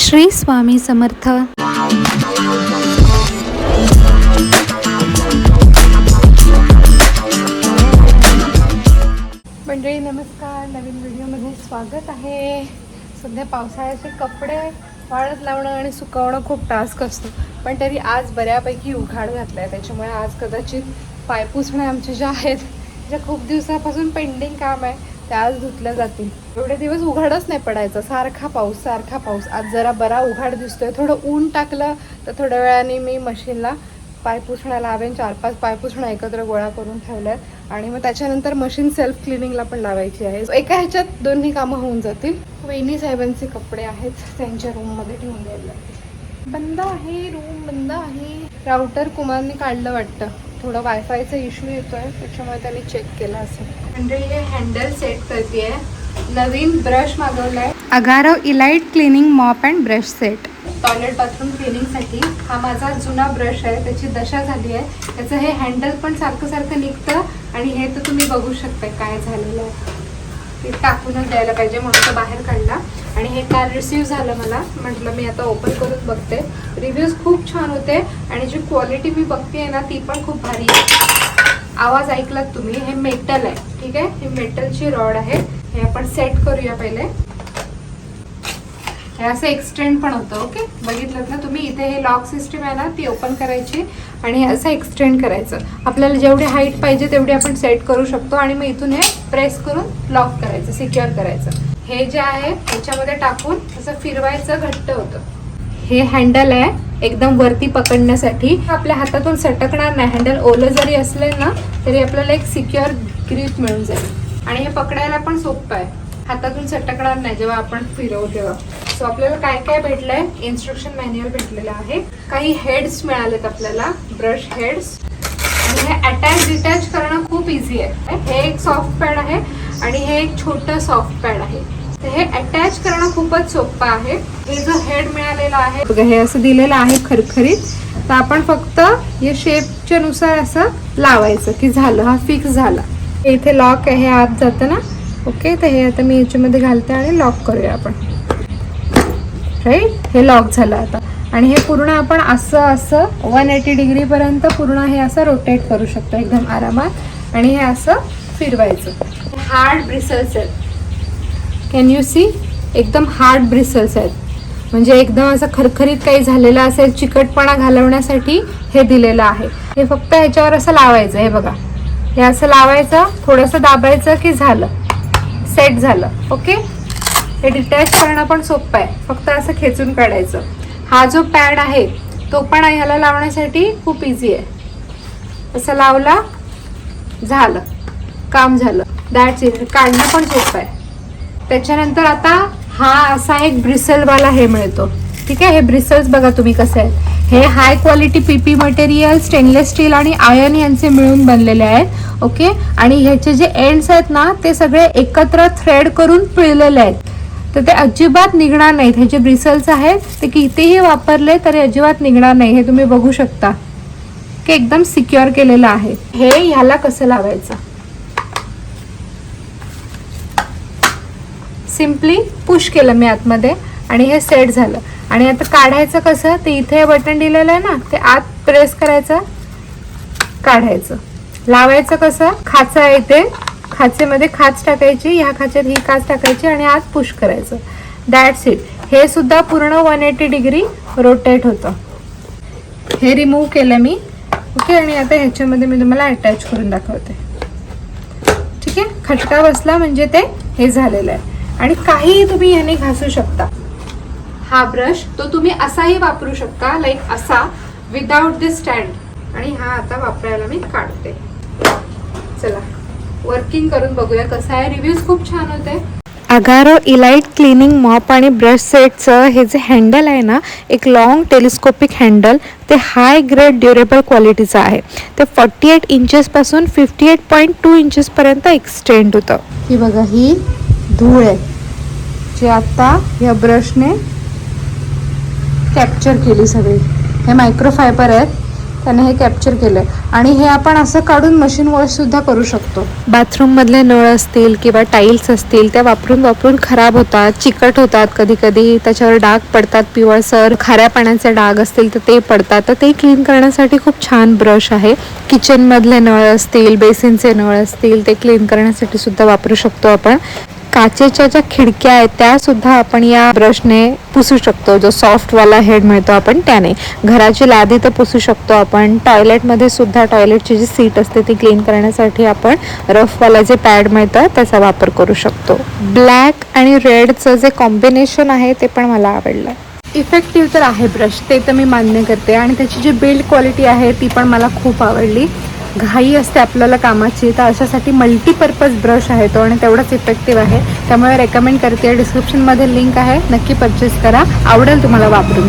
श्री स्वामी समर्थ. मंडळी नमस्कार, नवीन व्हिडिओमध्ये स्वागत आहे. सध्या पावसाळ्याचे कपडे वाळत लावणं आणि सुकवणं खूप टास्क असतो, पण तरी आज बऱ्यापैकी उघाड घातला आहे. त्याच्यामुळे आज कदाचित पायपुसणे आमचे जे आहेत जे खूप दिवसापासून पेंडिंग काम आहे ते आज धुतल्या जातील. एवढे दिवस उघाडच नाही पडायचा, सारखा पाऊस. आज जरा बरा उघाड दिसतोय. थोडं ऊन टाकलं तर थोड्या वेळाने मी मशीनला पायपुसण्या लावेन. 4-5 पायपुसण्या एकत्र गोळा करून ठेवल्यात आणि मग त्याच्यानंतर मशीन सेल्फ क्लिनिंगला पण लावायची आहे. एका ह्याच्यात दोन्ही कामं होऊन जातील. वहिनी साहेबांचे कपडे आहेत, त्यांच्या रूममध्ये ठेवून द्यायला लागतील. बंद आहे, रूम बंद आहे. राउटर कुमारने काढलं वाटतं, थोडं वायफायचा इश्यू येतोय त्याच्यामुळे त्यांनी चेक केला असेल. म्हणजे हे हँडल सेट करते. नवीन ब्रश मागवलाय, Agaro elite cleaning mop and brush set. Toilet bathroom क्लिनिंगसाठी हा माझा जुना ब्रश आहे, त्याची दशा झाली आहे. त्याचं हे हँडल पण सारखं निघतं आणि हे तर तुम्ही बघू शकता काय झालेलं आहे. ते टाकूनच द्यायला पाहिजे म्हणून तो बाहेर काढला. आणि हे काल रिसीव झालं, मला म्हटलं मी आता ओपन करून बघते. रिव्ह्यूज खूप छान होते आणि जी क्वालिटी मी बघते ना ती पण खूप भारी आहे. आवाज ऐकलात तुम्ही, हे मेटल आहे, ठीक आहे. हे मेटलची रॉड आहे. हे आपण सेट करूया पहिले. हे असं एक्सटेंड पण होतं. ओके, बघितलं ना तुम्ही, इथे हे लॉक सिस्टम आहे ना ती ओपन करायची आणि हे असं एक्सटेंड करायचं. आपल्याला जेवढी हाईट पाहिजे तेवढी आपण सेट करू शकतो आणि मग इथून हे प्रेस करून लॉक करायचं, सिक्युअर करायचं. हे जे आहे त्याच्यामध्ये टाकून असं फिरवायचं, घट्ट होतं. हे हँडल आहे एकदम वरती पकडण्यासाठी. आपल्या हातातून सटकणार नाही. हँडल ओलं जरी असले ना तरी आपल्याला एक सिक्युअर ग्रिप मिळून जाईल आणि हे पकडायला पण सोपं आहे. हातातून सटकणार नाही जेव्हा आपण फिरवू तेव्हा. सो आपल्याला काय काय भेटलंय, इन्स्ट्रक्शन मॅन्युअल भेटलेलं आहे. काही हेड्स मिळालेत आपल्याला, ब्रश हेड्स. आणि हे अटॅच डिटॅच करणं खूप इझी आहे. हे एक सॉफ्ट पॅड आहे आणि हे एक छोटं सॉफ्ट पॅड आहे. तर हे अटॅच करणं खूपच सोपं आहे. हे जो हेड मिळालेला आहे बघा, हे असं दिलेलं आहे खरखरीत. तर आपण फक्त या शेपच्या नुसार असं लावायचं की झालं, हा फिक्स झाला. इथे लॉक आहे, हे आत जातं ना. ओके, तर हे आता मी याच्यामध्ये घालते आणि लॉक करूया आपण. राईट, हे लॉक झालं आता. आणि हे पूर्ण आपण असं 180 डिग्रीपर्यंत पूर्ण हे असं रोटेट करू शकतो एकदम आरामात. आणि हे असं फिरवायचं. हार्ड ब्रिसल्स आहेत, कॅन यू सी, एकदम हार्ड ब्रिसल्स आहेत. म्हणजे एकदम असं खरखरीत काही झालेलं असेल, चिकटपणा घालवण्यासाठी हे दिलेलं आहे. हे फक्त ह्याच्यावर असं लावायचं. हे बघा, हे असं लावायचं, थोडंसं दाबायचं की झालं, सेट झालं. ओके, हे डिटॅच करणं पण सोपं आहे, फक्त असं खेचून काढायचं. हा जो पॅड आहे तो पण ह्याला लावण्यासाठी खूप इझी आहे. असं लावला, झालं, काम झालं. That's it. काढणं पण सोपं आहे. त्याच्यानंतर आता हा असा एक ब्रिसलवाला हे मिळतो, ठीक आहे. हे ब्रिसल्स बघा तुम्ही कसे आहेत. हे high quality PP material, stainless steel आणि आयर्न यांचे मिळून बनलेले आहेत. ओके, आणि ह्याचे जे एंड्स आहेत ना ते सगळे एकत्र थ्रेड करून पिळलेले आहेत, तर ते अजिबात निघणार नाहीत. हे जे ब्रिसल्स आहेत ते कितीही वापरले तरी अजिबात निघणार नाही. हे तुम्ही बघू शकता की एकदम सिक्युअर केलेलं आहे. हे ह्याला कसं लावायचं, सिम्पली पुश केलं मी आतमध्ये आणि हे सेट झालं. आणि आता काढायचं कसं, ते इथे बटन दिलेलं आहे ना, ते आत प्रेस करायचं, काढायचं. लावायचं कसं, खाचा आहे इथे, खाचेमध्ये खाच टाकायची, ह्या खाच्यात ही खाच टाकायची आणि आत पुश करायचं. That's it. हे सुद्धा पूर्ण 180 डिग्री रोटेट होतं. हे रिमूव्ह केलं मी. ओके, आणि आता ह्याच्यामध्ये मी तुम्हाला अटॅच करून दाखवते. ठीक आहे, खटका बसला म्हणजे ते हे झालेलं आहे. आणि काहीही तुम्ही ह्याने घासू शकता. हा ब्रश तो तुम्ही असाही वापरू शकता, लाईक असा, विदाउट दिस स्टँड. आणि हा आता वापरायला मी काढते. चला वर्किंग करून बघूया कसं आहे. रिव्ह्यूज खूप छान होते. अगारो इलाइट क्लिनिंग मॉप आणि ब्रश सेटचं हे जे हँडल आहे ना, एक लॉंग टेलिस्कोपिक हँडल, ते हाय ग्रेड ड्युरेबल क्वालिटीचं आहे. ते 48 इंचेसपासून 58.2 इंचेसपर्यंत एक्सटेंड होतं. ही बघा, ही धूळ आहे जी आता या ब्रशने कॅप्चर केली सगळी. हे मायक्रोफायबर आहेत त्याने हे कॅप्चर केलंय. आणि हे आपण असं काढून मशीन वॉश सुद्धा करू शकतो. बाथरूम मधले नळ असतील किंवा टाईल्स असतील त्या वापरून वापरून खराब होतात, चिकट होतात, कधी कधी त्याच्यावर डाग पडतात, पिवळसर खाऱ्या पाण्याचे डाग असतील तर ते पडतात. तर ते क्लीन करण्यासाठी खूप छान ब्रश आहे. किचन मधले नळ असतील, बेसिनचे नळ असतील ते क्लीन करण्यासाठी सुद्धा वापरू शकतो आपण. काचेच्या ज्या खिडक्या आहेत त्या सुद्धा आपण या ब्रशने पुसू शकतो. जो सॉफ्टवाला हेड मिळतो आपण त्याने. घराची लादी तर पुसू शकतो आपण. टॉयलेटमध्ये सुद्धा टॉयलेटची जी सीट असते ती क्लीन करण्यासाठी आपण रफवाला जे पॅड मिळतं त्याचा वापर करू शकतो. ब्लॅक आणि रेडचं जे कॉम्बिनेशन आहे ते पण मला आवडलं. इफेक्टिव्ह तर आहे ब्रश, ते तर मी मान्य करते. आणि त्याची जी बिल्ड क्वालिटी आहे ती पण मला खूप आवडली. घाई असते आपल्याला कामाची, तर अशासाठी मल्टीपर्पज ब्रश आहे तो आणि तेवढाच इफेक्टिव्ह आहे. त्यामुळे रेकमेंड करते. डिस्क्रिप्शनमध्ये लिंक आहे, नक्की परचेस करा, आवडेल तुम्हाला वापरून.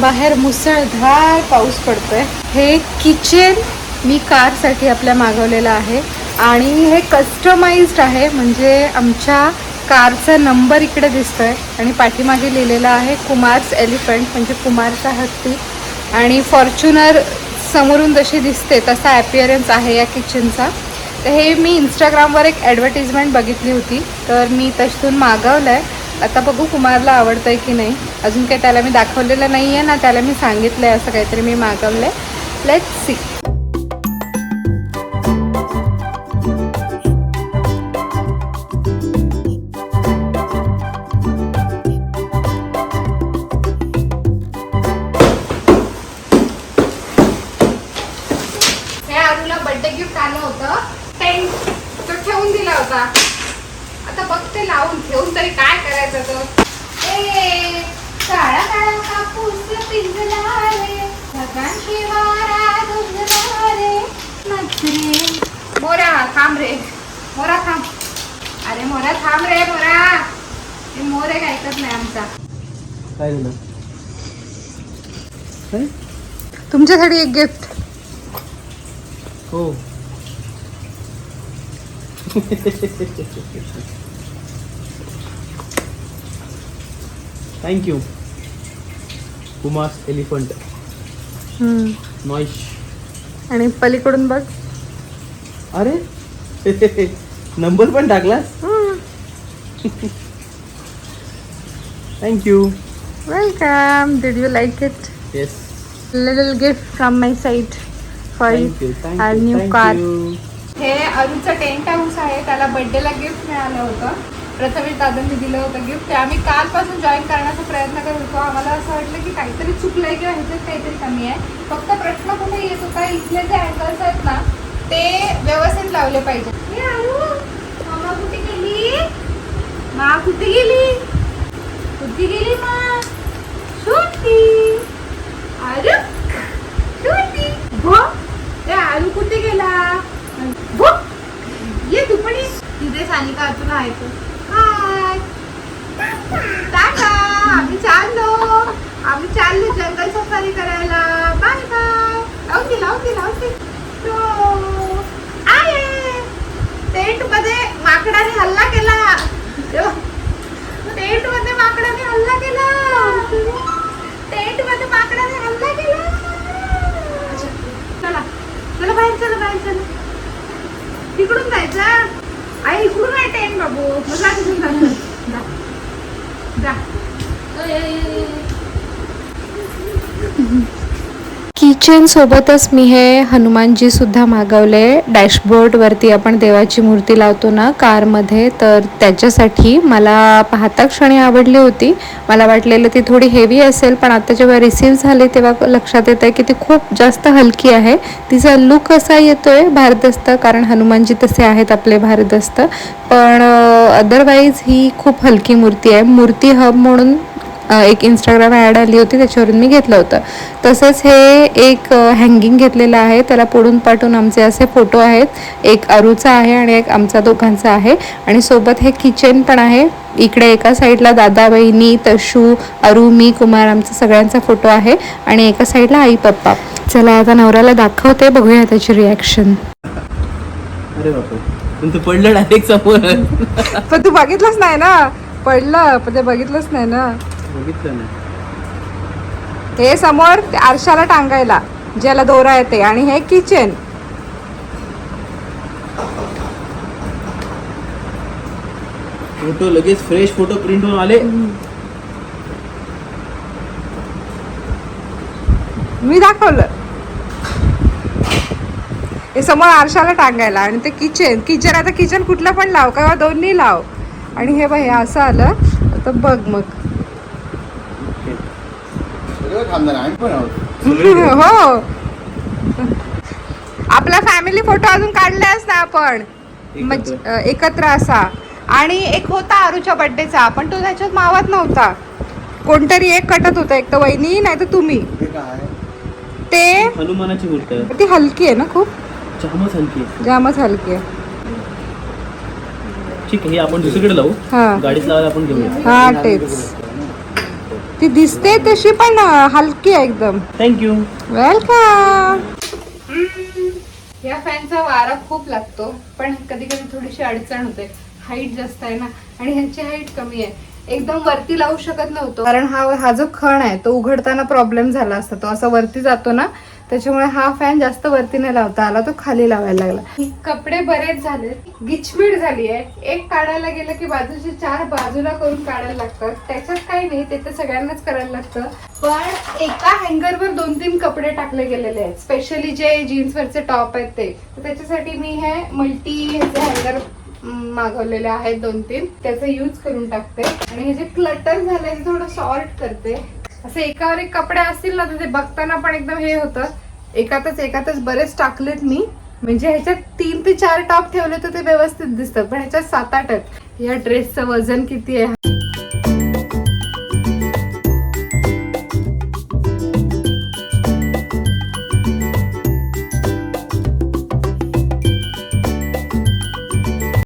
बाहेर मुसळधार पाऊस पडतोय. हे किचन मी कारसाठी आपल्या मागवलेलं आहे आणि हे कस्टमाइज्ड आहे. म्हणजे आमच्या कारचा नंबर इकडे दिसतोय आणि पाठीमागे लिहिलेला आहे कुमार्स एलिफंट, म्हणजे कुमारचा हत्ती. आणि फॉर्च्युनर समोरून जशी दिसते तसा ॲपिअरन्स आहे या किचनचा. तर हे मी इंस्टाग्रामवर एक ॲडव्हर्टिजमेंट बघितली होती, तर मी तशून मागवलं आहे. आता बघू कुमारला आवडतं आहे की नाही. अजून काही त्याला मी दाखवलेलं नाही आहे ना, त्याला मी सांगितलं आहे असं काहीतरी मी मागवलं आहे. Let's see. बर्थडे गिफ्ट आलं होतं, टेंट तो ठेवून दिला होता. आता बघते लावून ठेवून तरी काय करायचं. तो काळा काळा कापूस पिंजला रे, सगळ्यांची वारा दुजला रे, नजरे. मोरा थांब रे, मोरा थांब. अरे मोरा थांब रे, मोरा. हे मोर एक ऐकत नाही आमचा. काय झालं? तुमच्यासाठी एक गिफ्ट. हो. Thank you. कुमार्स एलिफंट नॉइश. आणि पलीकडून बघ. अरे नंबर पण टाकला. Thank you. Welcome. Did you like it? Yes. Little gift from my side for our new car. हे अरुचं टेंट हाऊस आहे, त्याला बर्थडेला गिफ्ट मिळालं होतं. प्रथमेश दादांनी दिलं होतं गिफ्ट. ते आम्ही कालपासून जॉईन करण्याचा प्रयत्न करत होतो. आम्हाला असं वाटलं की काहीतरी चुकलंय किंवा ह्याच्यात काहीतरी कमी आहे. फक्त प्रश्न कुठे येत होता, इथले जे अँगल्स आहेत ना ते व्यवस्थित लावले पाहिजे. मामा कुठे गेली? मा कुठे गेली? कुठे गेली मा? छोटी. अरे छोटी भो, ते आलू कुठे गेला? भो ये तू पण ये. तिथे सानिका तुला आहे तो. हाय टाटा. आम्ही चाललो जंगल सफारी करायला. Bye bye. लावून दे. आये टेंट मध्ये माकडाने हल्ला केला. टेंट मध्ये माकडाने हल्ला केला. चला बाहेर. तिकडून जायचं. आई इकडून आहे टेंट बाबू. मला तिकडून जा. किचन सोबतच मी हे हनुमानजी सुद्धा मागवले. डॅशबोर्डवरती आपण देवाची मूर्ती लावतो ना कारमध्ये, तर त्याच्यासाठी मला पाहता क्षणी आवडली होती. मला वाटलेलं ती थोडी हेवी असेल, पण आता जेव्हा रिसीव्ह झाली तेव्हा लक्षात येत आहे की ती खूप जास्त हलकी आहे. तिचा लुक असा येतोय भारदस्त, कारण हनुमानजी तसे आहेत आपले भारदस्त, पण अदरवाईज ही खूप हलकी मूर्ती आहे. मूर्ती हब म्हणून एक इंस्टाग्राम ॲड आली होती, त्याच्यावरून मी घेतलं होतं. तसंच हे एक हँगिंग घेतलेलं आहे, त्याला पुढून पाठवून आमचे असे फोटो आहेत. एक अरुचा आहे आणि एक आमचा दोघांचा आहे. आणि सोबत हे किचन पण आहे. इकडे एका साईडला दादा, बहिणी, तशू, अरू, मी, कुमार आमचा सगळ्यांचा फोटो आहे आणि एका साईडला आई पप्पा. चला आता नवऱ्याला दाखवते, बघूया त्याची रिॲक्शन. अरे बापरे, पण तू पडलं डायरेक्ट समोर. पण तू बघितलंच नाही ना. पडलं पण ते बघितलंच नाही ना. बघितलं ना हे समोर आरशाला टांगायला. ज्याला दोरा येते. आणि हे किचन. फोटो लगेच फ्रेश फोटो प्रिंट होऊन आले. मी दाखवलं हे समोर आरशाला टांगायला. आणि ते किचन आता किचन कुठलं पण लाव किंवा दोन्ही लाव. आणि हे बघ हे असं आलं आता बघ मग. हो आपला फॅमिली फोटो अजून काढलाच ना आपण एकत्र असा. आणि एक होता आरूच्या बर्थडेचा पण तो त्याच्यात मावत नव्हता. कोणतरी एक कटत होता, एक तर वहिनी नाही तर तुम्ही. ते हनुमानाची मूर्ती आहे. ती हलकी आहे ना खूप. जामच हलकी आहे. जामच हलकी आहे. ठीक आहे, हे आपण दुसरीकडे लावू. हा गाडीत लावायला आपण घेऊया. हा तेच. ती दिसते तशी पण हलकी आहे एकदम. थँक्यू. वेलकम. या फॅनचा वारा खूप लागतो पण कधी कधी थोडीशी अडचण होते. हाईट जास्त आहे ना आणि ह्याची हाईट कमी आहे. एकदम वरती लावू शकत नव्हतो कारण हा जो खण आहे तो उघडताना प्रॉब्लेम झाला असता. तो असा वरती जातो ना त्याच्यामुळे हा फॅन जास्त वरती नाही लावता आला, तो खाली लावायला लागला. कपडे बरेच झाले, गिचमीड झाली आहे. एक काढायला गेलं की बाजूचे 4 बाजूला करून काढायला लागतात. त्याच्यात काही नाही, ते तर सगळ्यांनाच करायला लागतं. पण एका हँगरवर 2-3 कपडे टाकले गेलेले आहेत. स्पेशली जे जीन्सवरचे टॉप आहेत ते. तर त्याच्यासाठी मी हे मल्टी ह्याचे हँगर मागवलेले आहेत 2-3. त्याचा यूज करून टाकते आणि हे जे क्लटर झालंय ते थोडं सॉर्ट करते. असे एकावर एक कपडे असतील ना तर ते बघताना पण एकदम हे होतं. एकातच बरेच टाकलेत मी. म्हणजे ह्याच्यात 3 ते 4 टॉप ठेवले तर ते व्यवस्थित दिसतात पण ह्याच्यात 7-8 आहेत. या ड्रेसचं वजन किती आहे